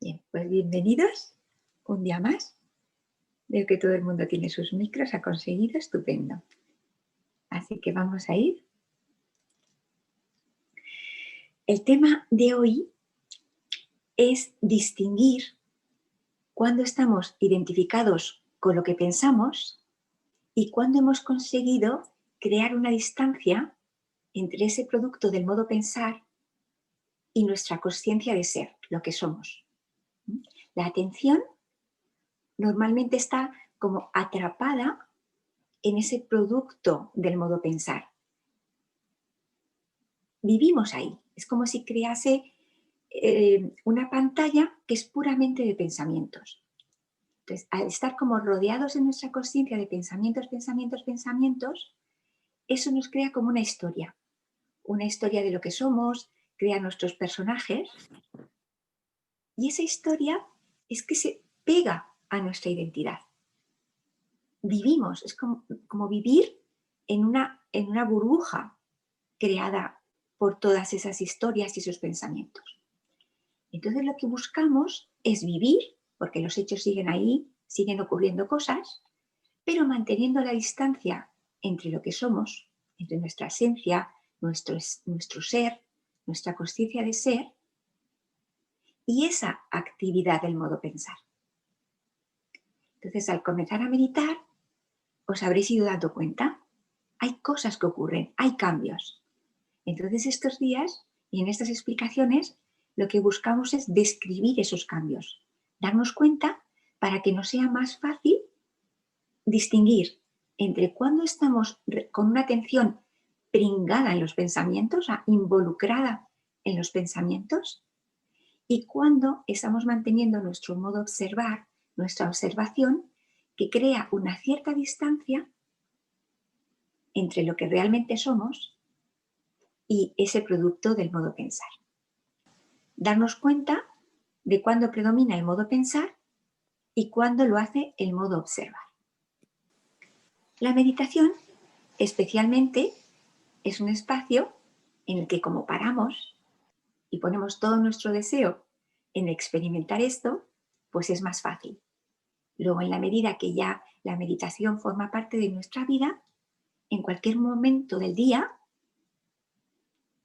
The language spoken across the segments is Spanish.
Bien, pues bienvenidos un día más. Veo que todo el mundo tiene sus micros, ha conseguido, estupendo. Así que vamos a ir. El tema de hoy es distinguir cuando estamos identificados con lo que pensamos y cuando hemos conseguido crear una distancia entre ese producto del modo pensar y nuestra consciencia de ser, lo que somos. La atención normalmente está como atrapada en ese producto del modo pensar. Vivimos ahí. Es como si crease una pantalla que es puramente de pensamientos. Entonces, al estar como rodeados en nuestra consciencia de pensamientos, pensamientos, pensamientos, eso nos crea como una historia de lo que somos, crea nuestros personajes, y esa historia es que se pega a nuestra identidad. Vivimos, es como vivir en una burbuja creada por todas esas historias y esos pensamientos. Entonces lo que buscamos es vivir, porque los hechos siguen ahí, siguen ocurriendo cosas, pero manteniendo la distancia entre lo que somos, entre nuestra esencia, nuestro ser, nuestra consciencia de ser, y esa actividad del modo pensar. Entonces, al comenzar a meditar, os habréis ido dando cuenta, hay cosas que ocurren, hay cambios. Entonces, estos días y en estas explicaciones, lo que buscamos es describir esos cambios, darnos cuenta para que nos sea más fácil distinguir entre cuando estamos con una atención pringada en los pensamientos, o sea, involucrada en los pensamientos, y cuando estamos manteniendo nuestro modo de observar, nuestra observación, que crea una cierta distancia entre lo que realmente somos y ese producto del modo pensar. Darnos cuenta de cuándo predomina el modo pensar y cuándo lo hace el modo observar. La meditación, especialmente, es un espacio en el que, como paramos y ponemos todo nuestro deseo en experimentar esto, pues es más fácil. Luego, en la medida que ya la meditación forma parte de nuestra vida, en cualquier momento del día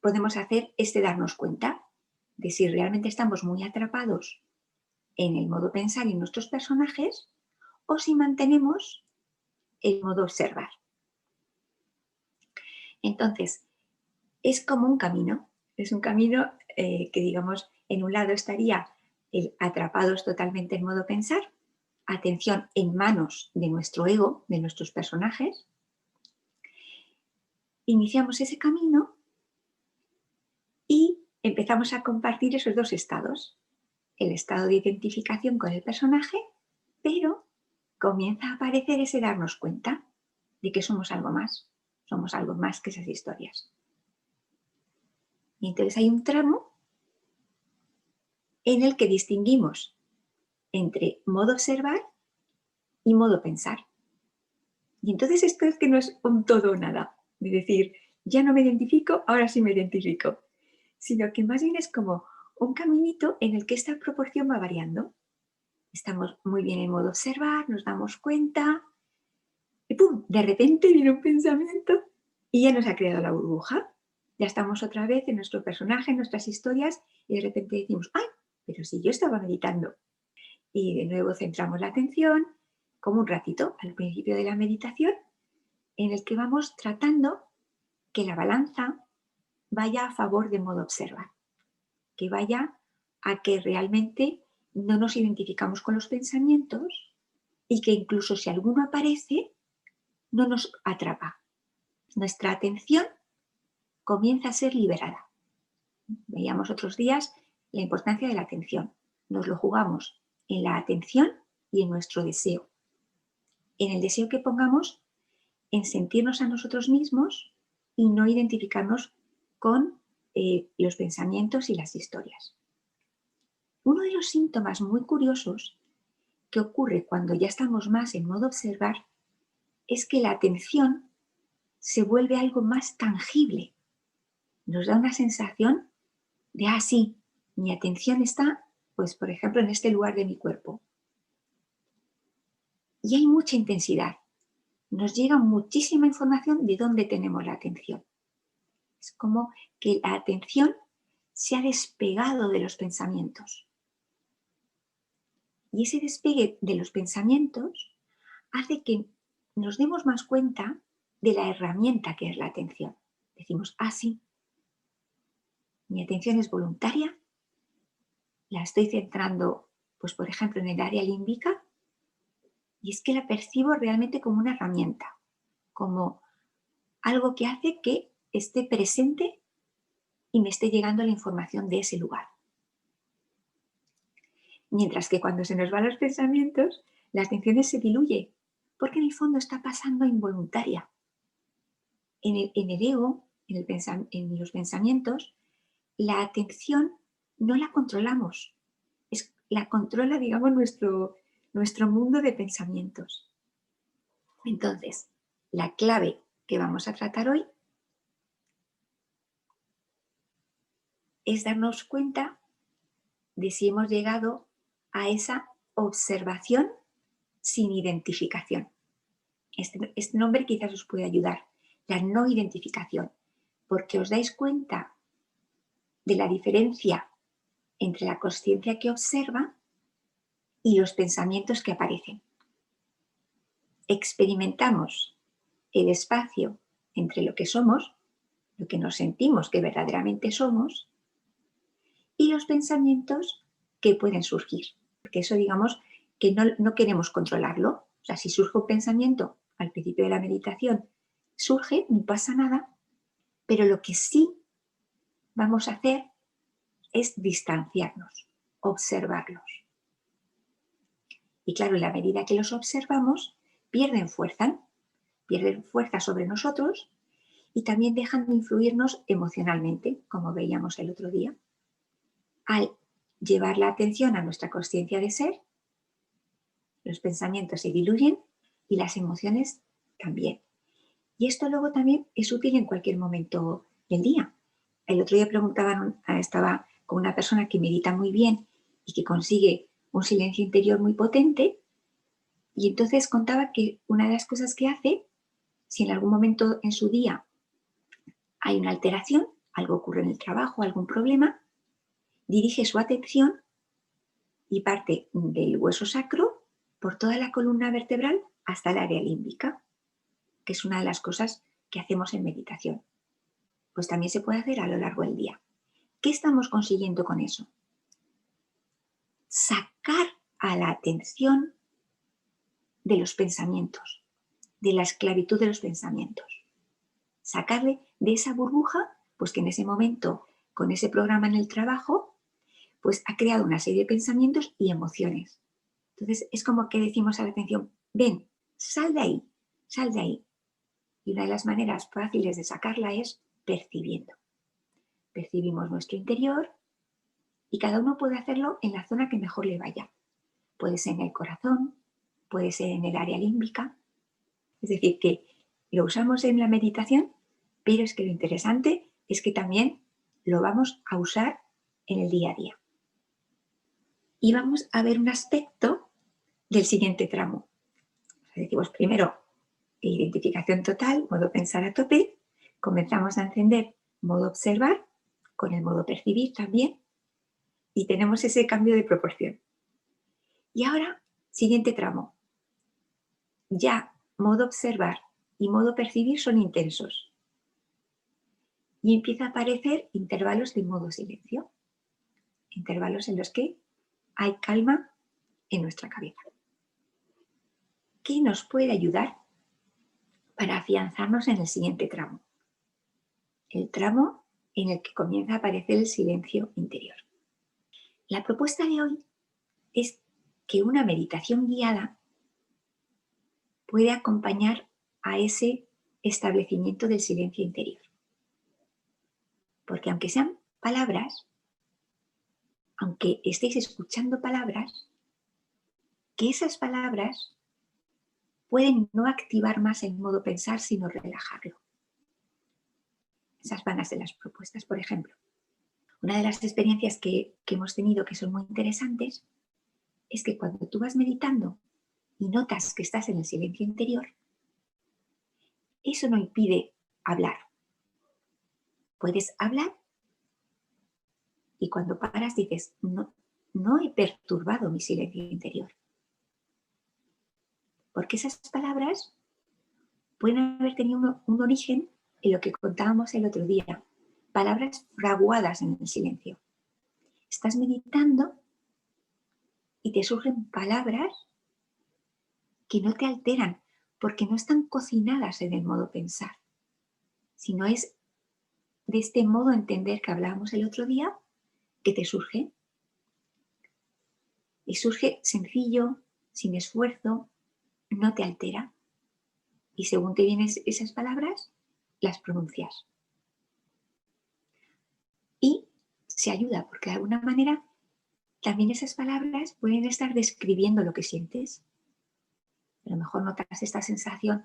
podemos hacer darnos cuenta de si realmente estamos muy atrapados en el modo pensar y en nuestros personajes o si mantenemos el modo observar. Entonces, es como un camino. Es un camino que, digamos, en un lado estaría el atrapados totalmente en modo pensar, atención en manos de nuestro ego, de nuestros personajes. Iniciamos ese camino y empezamos a compartir esos dos estados. El estado de identificación con el personaje, pero comienza a aparecer ese darnos cuenta de que somos algo más que esas historias. Y entonces hay un tramo en el que distinguimos entre modo observar y modo pensar. Y entonces esto es que no es un todo o nada, de decir, ya no me identifico, ahora sí me identifico, sino que más bien es como un caminito en el que esta proporción va variando. Estamos muy bien en modo observar, nos damos cuenta, y ¡pum!, de repente viene un pensamiento y ya nos ha creado la burbuja. Ya estamos otra vez en nuestro personaje, en nuestras historias, y de repente decimos, ¡ay! Pero si yo estaba meditando. Y de nuevo centramos la atención, como un ratito al principio de la meditación, en el que vamos tratando que la balanza vaya a favor de modo observar, que vaya a que realmente no nos identificamos con los pensamientos y que incluso si alguno aparece, no nos atrapa. Nuestra atención comienza a ser liberada. Veíamos otros días la importancia de la atención. Nos lo jugamos en la atención y en nuestro deseo. En el deseo que pongamos en sentirnos a nosotros mismos y no identificarnos con los pensamientos y las historias. Uno de los síntomas muy curiosos que ocurre cuando ya estamos más en modo observar es que la atención se vuelve algo más tangible. Nos da una sensación de, sí, mi atención está pues por ejemplo en este lugar de mi cuerpo. Y hay mucha intensidad. Nos llega muchísima información de dónde tenemos la atención. Es como que la atención se ha despegado de los pensamientos. Y ese despegue de los pensamientos hace que nos demos más cuenta de la herramienta que es la atención. Decimos, ah, sí, mi atención es voluntaria, la estoy centrando, pues por ejemplo, en el área límbica, y es que la percibo realmente como una herramienta, como algo que hace que esté presente y me esté llegando la información de ese lugar. Mientras que cuando se nos van los pensamientos, la atención se diluye, porque en el fondo está pasando involuntaria. En el ego, en los pensamientos, la atención no la controlamos. La controla, digamos, nuestro mundo de pensamientos. Entonces, la clave que vamos a tratar hoy es darnos cuenta de si hemos llegado a esa observación sin identificación. Este nombre quizás os puede ayudar, la no identificación, porque os dais cuenta de la diferencia entre la consciencia que observa y los pensamientos que aparecen. Experimentamos el espacio entre lo que somos, lo que nos sentimos que verdaderamente somos, y los pensamientos que pueden surgir. Porque eso, digamos, que no queremos controlarlo. O sea, si surge un pensamiento al principio de la meditación, surge, no pasa nada, pero lo que sí vamos a hacer es distanciarnos, observarlos. Y claro, en la medida que los observamos, pierden fuerza sobre nosotros y también dejan de influirnos emocionalmente, como veíamos el otro día. Al llevar la atención a nuestra consciencia de ser, los pensamientos se diluyen y las emociones también. Y esto luego también es útil en cualquier momento del día. El otro día estaba con una persona que medita muy bien y que consigue un silencio interior muy potente, y entonces contaba que una de las cosas que hace, si en algún momento en su día hay una alteración, algo ocurre en el trabajo, algún problema, dirige su atención y parte del hueso sacro por toda la columna vertebral hasta el área límbica, que es una de las cosas que hacemos en meditación. Pues también se puede hacer a lo largo del día. ¿Qué estamos consiguiendo con eso? Sacar a la atención de los pensamientos, de la esclavitud de los pensamientos. Sacarle de esa burbuja, pues que en ese momento, con ese programa en el trabajo, pues ha creado una serie de pensamientos y emociones. Entonces es como que decimos a la atención, ven, sal de ahí, sal de ahí. Y una de las maneras fáciles de sacarla es percibiendo. Percibimos nuestro interior y cada uno puede hacerlo en la zona que mejor le vaya. Puede ser en el corazón, puede ser en el área límbica. Es decir, que lo usamos en la meditación, pero es que lo interesante es que también lo vamos a usar en el día a día. Y vamos a ver un aspecto del siguiente tramo. O sea, decimos primero identificación total, modo pensar a tope. Comenzamos a encender modo observar, con el modo percibir también. Y tenemos ese cambio de proporción. Y ahora, siguiente tramo. Ya modo observar y modo percibir son intensos. Y empieza a aparecer intervalos de modo silencio. Intervalos en los que hay calma en nuestra cabeza. ¿Qué nos puede ayudar para afianzarnos en el siguiente tramo? El tramo en el que comienza a aparecer el silencio interior. La propuesta de hoy es que una meditación guiada puede acompañar a ese establecimiento del silencio interior. Porque aunque sean palabras, aunque estéis escuchando palabras, que esas palabras pueden no activar más el modo pensar, sino relajarlo. Esas van a ser las propuestas. Por ejemplo, Una de las experiencias que hemos tenido que son muy interesantes es que cuando tú vas meditando y notas que estás en el silencio interior, eso no impide hablar. Puedes hablar y cuando paras dices, no, no he perturbado mi silencio interior. Porque esas palabras pueden haber tenido un origen en lo que contábamos el otro día. Palabras fraguadas en el silencio. Estás meditando y te surgen palabras que no te alteran porque no están cocinadas en el modo pensar, sino es de este modo entender que hablábamos el otro día que te surge. Y surge sencillo, sin esfuerzo, no te altera. Y según te vienen esas palabras, las pronuncias. Y se ayuda, porque de alguna manera también esas palabras pueden estar describiendo lo que sientes. A lo mejor notas esta sensación,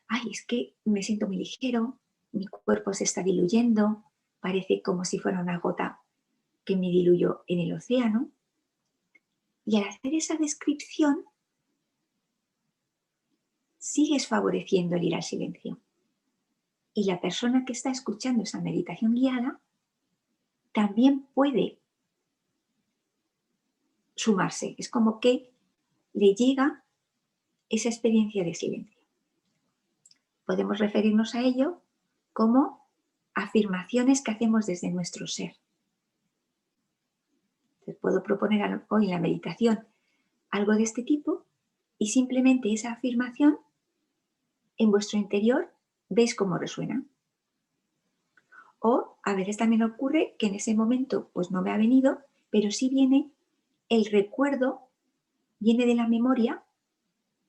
ay, es que me siento muy ligero, mi cuerpo se está diluyendo, parece como si fuera una gota que me diluyo en el océano. Y al hacer esa descripción, sigues favoreciendo el ir al silencio. Y la persona que está escuchando esa meditación guiada también puede sumarse. Es como que le llega esa experiencia de silencio. Podemos referirnos a ello como afirmaciones que hacemos desde nuestro ser. Entonces, puedo proponer hoy en la meditación algo de este tipo y simplemente esa afirmación en vuestro interior veis cómo resuena. O a veces también ocurre que en ese momento pues no me ha venido, pero sí viene el recuerdo, viene de la memoria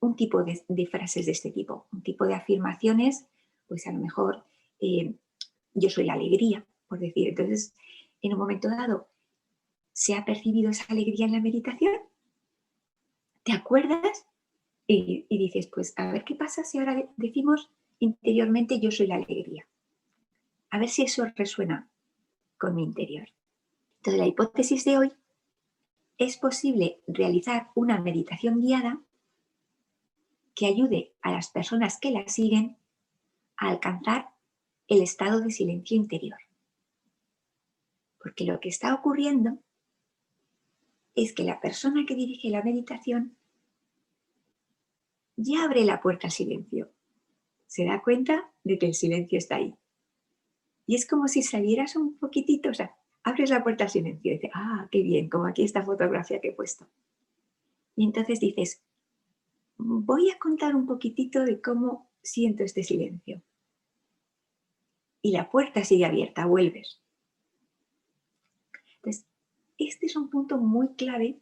un tipo de frases de este tipo, un tipo de afirmaciones, pues a lo mejor yo soy la alegría, por decir. Entonces, en un momento dado, ¿se ha percibido esa alegría en la meditación? ¿Te acuerdas? Y dices, pues a ver qué pasa si ahora decimos interiormente yo soy la alegría. A ver si eso resuena con mi interior. Entonces, la hipótesis de hoy es posible realizar una meditación guiada que ayude a las personas que la siguen a alcanzar el estado de silencio interior. Porque lo que está ocurriendo es que la persona que dirige la meditación ya abre la puerta al silencio. Se da cuenta de que el silencio está ahí. Y es como si salieras un poquitito, o sea, abres la puerta al silencio y dices, ah, qué bien, como aquí esta fotografía que he puesto. Y entonces dices, voy a contar un poquitito de cómo siento este silencio. Y la puerta sigue abierta, vuelves. Entonces, este es un punto muy clave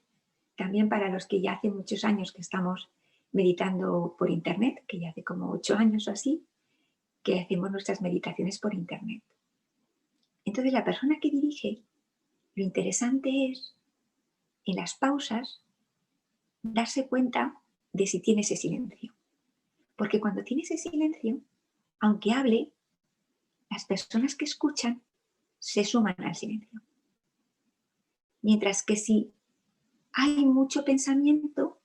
también para los que ya hace muchos años que estamos meditando por internet, que ya hace como 8 años o así, que hacemos nuestras meditaciones por internet. Entonces, la persona que dirige, lo interesante es, en las pausas, darse cuenta de si tiene ese silencio. Porque cuando tiene ese silencio, aunque hable, las personas que escuchan se suman al silencio. Mientras que si hay mucho pensamiento,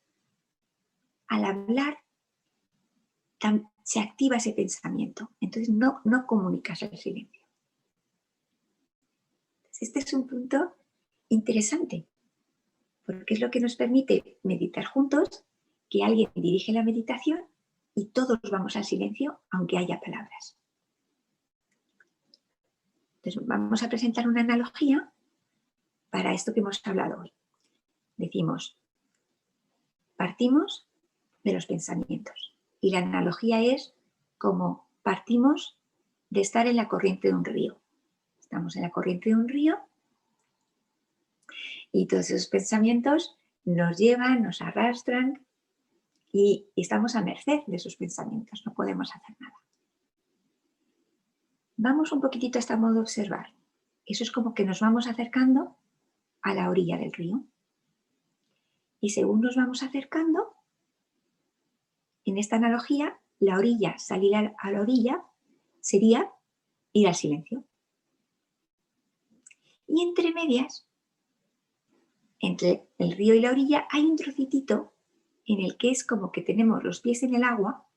al hablar se activa ese pensamiento. Entonces no comunicas el silencio. Entonces, este es un punto interesante, porque es lo que nos permite meditar juntos, que alguien dirige la meditación y todos vamos al silencio, aunque haya palabras. Entonces, vamos a presentar una analogía para esto que hemos hablado hoy. Decimos, partimos de los pensamientos. Y la analogía es como partimos de estar en la corriente de un río. Estamos en la corriente de un río y todos esos pensamientos nos llevan, nos arrastran y estamos a merced de esos pensamientos, no podemos hacer nada. Vamos un poquitito a este modo de observar. Eso es como que nos vamos acercando a la orilla del río. Y según nos vamos acercando, en esta analogía, la orilla, salir a la orilla, sería ir al silencio. Y entre medias, entre el río y la orilla, hay un trocitito en el que es como que tenemos los pies en el agua,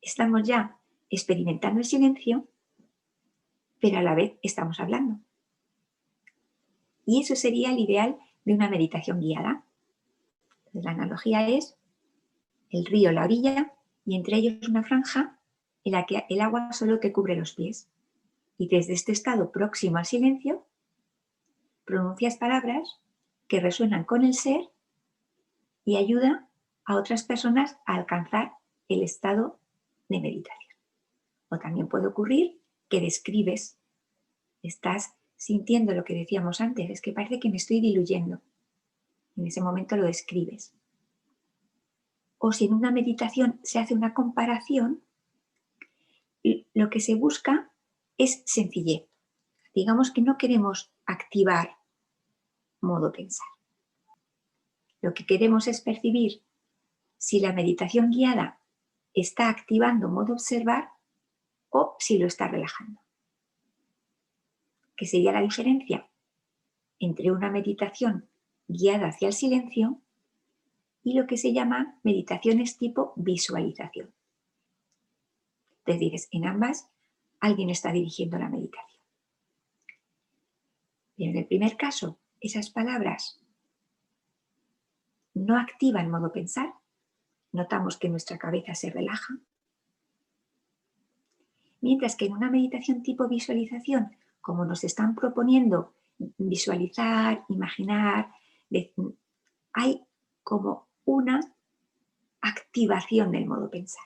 estamos ya experimentando el silencio, pero a la vez estamos hablando. Y eso sería el ideal de una meditación guiada. Entonces, la analogía es el río, la orilla, y entre ellos una franja en la que el agua solo te cubre los pies. Y desde este estado próximo al silencio, pronuncias palabras que resuenan con el ser y ayuda a otras personas a alcanzar el estado de meditación. O también puede ocurrir que describes, estás sintiendo lo que decíamos antes, es que parece que me estoy diluyendo. En ese momento lo describes. O si en una meditación se hace una comparación, lo que se busca es sencillez. Digamos que no queremos activar modo pensar. Lo que queremos es percibir si la meditación guiada está activando modo observar o si lo está relajando. ¿Qué sería la diferencia entre una meditación guiada hacia el silencio y lo que se llama meditaciones tipo visualización? Entonces dices, en ambas alguien está dirigiendo la meditación. Pero en el primer caso, esas palabras no activan modo pensar, notamos que nuestra cabeza se relaja, mientras que en una meditación tipo visualización, como nos están proponiendo visualizar, imaginar, hay como una activación del modo pensar.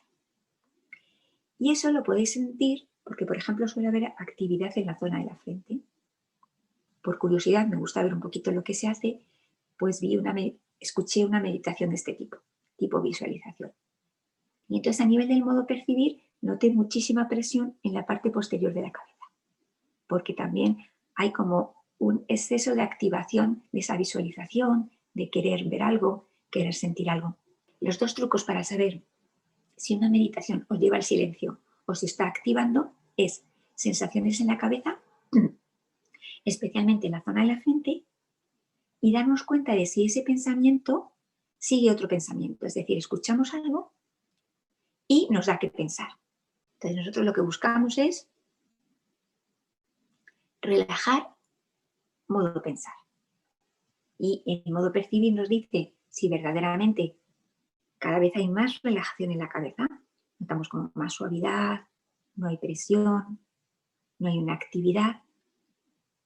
Y eso lo podéis sentir porque, por ejemplo, suele haber actividad en la zona de la frente. Por curiosidad, me gusta ver un poquito lo que se hace, pues escuché una meditación de este tipo visualización. Y entonces a nivel del modo percibir, noté muchísima presión en la parte posterior de la cabeza, porque también hay como un exceso de activación de esa visualización, de querer ver algo, querer sentir algo. Los dos trucos para saber si una meditación os lleva al silencio o se está activando es sensaciones en la cabeza, especialmente en la zona de la frente, y darnos cuenta de si ese pensamiento sigue otro pensamiento. Es decir, escuchamos algo y nos da que pensar. Entonces nosotros lo que buscamos es relajar modo pensar. Y en modo percibir nos dice si verdaderamente cada vez hay más relajación en la cabeza, notamos como más suavidad, no hay presión, no hay una actividad,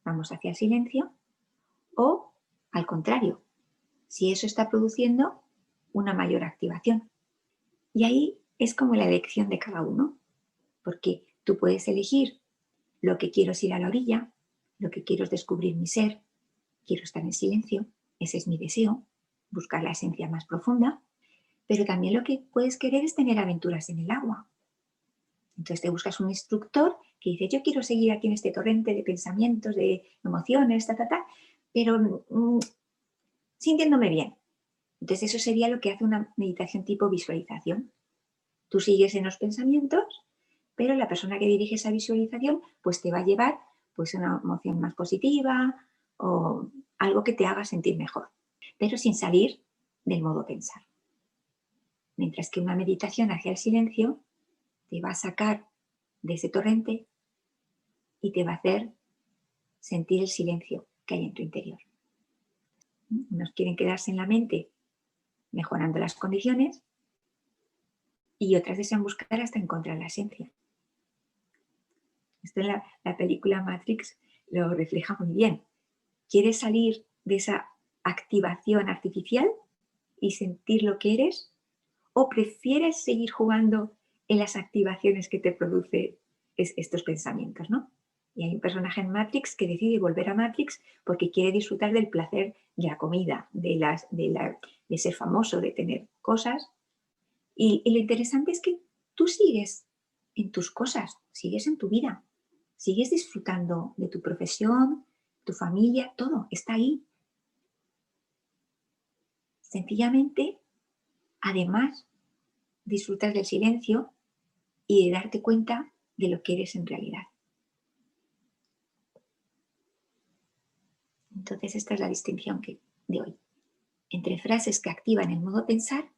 vamos hacia el silencio, o al contrario, si eso está produciendo una mayor activación. Y ahí es como la elección de cada uno, porque tú puedes elegir lo que quiero es ir a la orilla, lo que quiero es descubrir mi ser, quiero estar en silencio, ese es mi deseo, buscar la esencia más profunda, pero también lo que puedes querer es tener aventuras en el agua. Entonces te buscas un instructor que dice, yo quiero seguir aquí en este torrente de pensamientos, de emociones, pero sintiéndome bien. Entonces eso sería lo que hace una meditación tipo visualización. Tú sigues en los pensamientos, pero la persona que dirige esa visualización pues te va a llevar pues una emoción más positiva o algo que te haga sentir mejor, pero sin salir del modo pensar. Mientras que una meditación hacia el silencio te va a sacar de ese torrente y te va a hacer sentir el silencio que hay en tu interior. Unos quieren quedarse en la mente mejorando las condiciones y otras desean buscar hasta encontrar la esencia. Esto en la película Matrix lo refleja muy bien. ¿Quieres salir de esa activación artificial y sentir lo que eres? ¿O prefieres seguir jugando en las activaciones que te produce estos pensamientos, ¿no? Y hay un personaje en Matrix que decide volver a Matrix porque quiere disfrutar del placer de la comida, de ser famoso, de tener cosas. Y lo interesante es que tú sigues en tus cosas, sigues en tu vida, sigues disfrutando de tu profesión, tu familia, todo está ahí. Sencillamente, además, disfrutas del silencio y de darte cuenta de lo que eres en realidad. Entonces esta es la distinción de hoy, entre frases que activan el modo pensar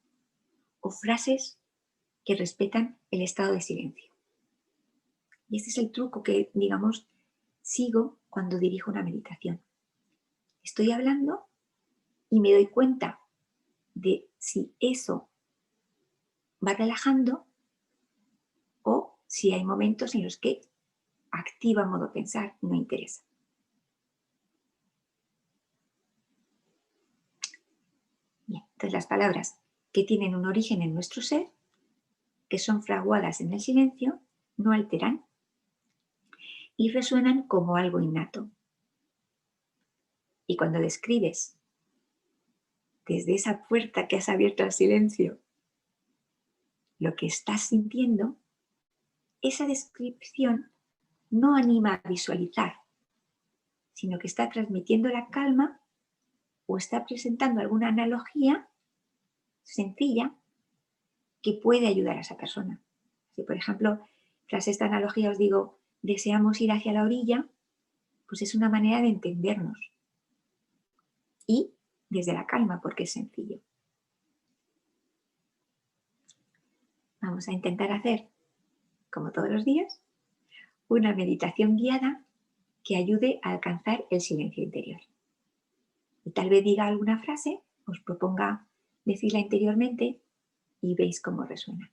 o frases que respetan el estado de silencio. Y este es el truco que, digamos, sigo cuando dirijo una meditación. Estoy hablando y me doy cuenta de si eso va relajando o si hay momentos en los que activa modo pensar, no interesa. Bien, entonces las palabras que tienen un origen en nuestro ser, que son fraguadas en el silencio, no alteran y resuenan como algo innato. Y cuando describes desde esa puerta que has abierto al silencio lo que estás sintiendo, esa descripción no anima a visualizar, sino que está transmitiendo la calma o está presentando alguna analogía sencilla que puede ayudar a esa persona. Si, por ejemplo, tras esta analogía os digo, deseamos ir hacia la orilla, pues es una manera de entendernos. Y desde la calma, porque es sencillo. Vamos a intentar hacer, como todos los días, una meditación guiada que ayude a alcanzar el silencio interior. Y tal vez diga alguna frase, os proponga decirla interiormente y veis cómo resuena.